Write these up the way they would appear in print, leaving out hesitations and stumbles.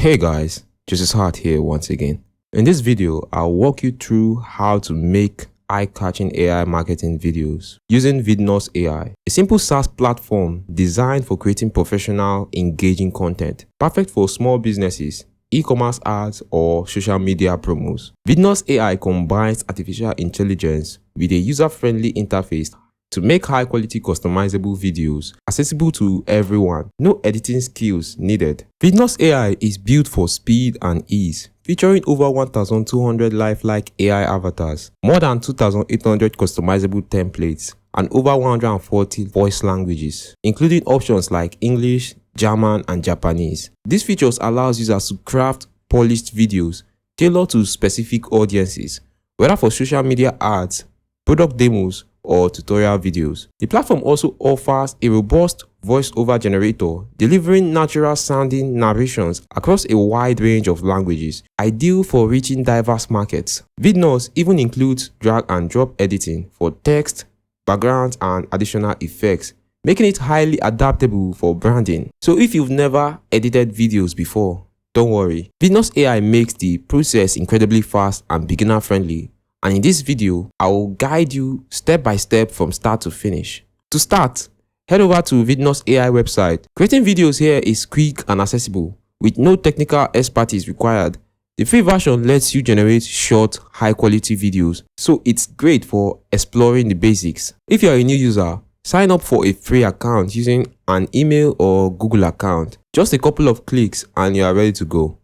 Hey guys, Jesus Hart here once again. In this video, I'll walk you through how to make eye-catching AI marketing videos using Vidnoz AI, a simple SaaS platform designed for creating professional, engaging content, perfect for small businesses, e-commerce ads, or social media promos. Vidnoz AI combines artificial intelligence with a user-friendly interface to make high-quality customizable videos accessible to everyone. No editing skills needed. Vidnoz AI is built for speed and ease, featuring over 1,200 lifelike AI avatars, more than 2,800 customizable templates, and over 140 voice languages, including options like English, German, and Japanese. These features allow users to craft polished videos tailored to specific audiences, whether for social media ads, product demos, or tutorial videos. The platform also offers a robust voiceover generator, delivering natural-sounding narrations across a wide range of languages, ideal for reaching diverse markets. Vidnoz even includes drag-and-drop editing for text, backgrounds, and additional effects, making it highly adaptable for branding. So if you've never edited videos before, don't worry. Vidnoz AI makes the process incredibly fast and beginner-friendly. And in this video, I will guide you step by step from start to finish. To start, head over to Vidnoz AI website. Creating videos here is quick and accessible, with no technical expertise required. The free version lets you generate short, high-quality videos, so it's great for exploring the basics. If you're a new user, sign up for a free account using an email or Google account. Just a couple of clicks and you are ready to go.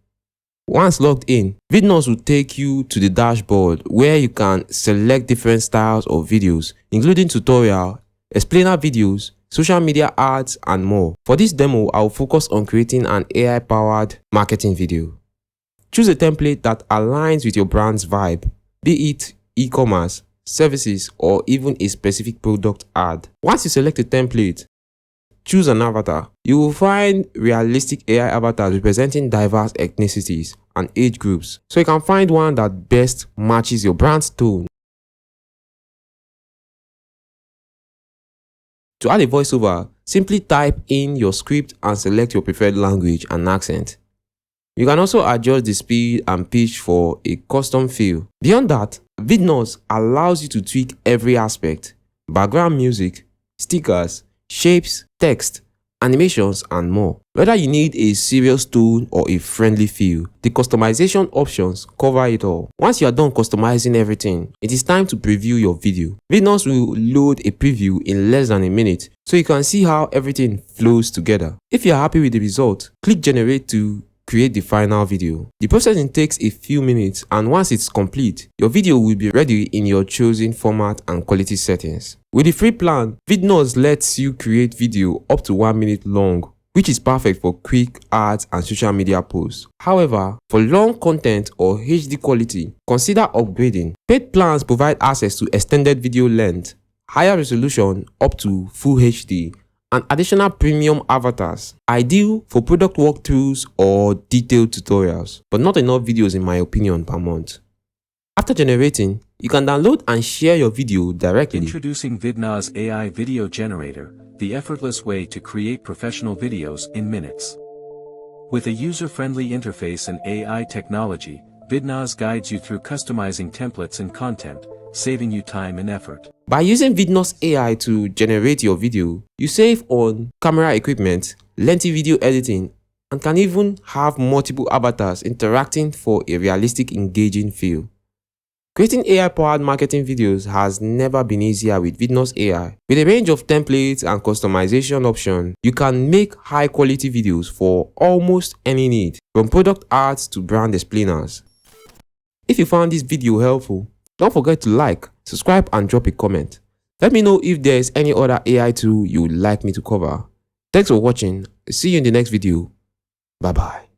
Once logged in, Vidnoz will take you to the dashboard where you can select different styles of videos, including tutorial, explainer videos, social media ads, and more. For this demo, I'll focus on creating an AI-powered marketing video. Choose a template that aligns with your brand's vibe, be it e-commerce, services, or even a specific product ad. Once you select a template, choose an avatar. You will find realistic AI avatars representing diverse ethnicities and age groups, so you can find one that best matches your brand's tone. To add a voiceover, simply type in your script and select your preferred language and accent. You can also adjust the speed and pitch for a custom feel. Beyond that, Vidnoz allows you to tweak every aspect: background music, stickers, shapes, text, animations, and more. Whether you need a serious tone or a friendly feel, the customization options cover it all. Once you are done customizing everything, it is time to preview your video. Vidnoz will load a preview in less than a minute, so you can see how everything flows together. If you are happy with the result, click Generate to create the final video. The processing takes a few minutes, and once it's complete, your video will be ready in your chosen format and quality settings. With the free plan, Vidnoz lets you create video up to 1 minute long, which is perfect for quick ads and social media posts. However, for long content or HD quality, consider upgrading. Paid plans provide access to extended video length, higher resolution up to Full HD, and additional premium avatars, ideal for product walkthroughs or detailed tutorials, but not enough videos in my opinion per month. After generating, you can download and share your video directly. Introducing Vidnoz AI Video Generator, the effortless way to create professional videos in minutes. With a user-friendly interface and AI technology, Vidnoz guides you through customizing templates and content, saving you time and effort. By using Vidnoz AI to generate your video, you save on camera equipment, lengthy video editing, and can even have multiple avatars interacting for a realistic, engaging feel. Creating AI-powered marketing videos has never been easier with Vidnoz AI. With a range of templates and customization options, you can make high-quality videos for almost any need, from product ads to brand explainers. If you found this video helpful, don't forget to like, subscribe, and drop a comment. Let me know if there is any other AI tool you would like me to cover. Thanks for watching. See you in the next video. Bye bye.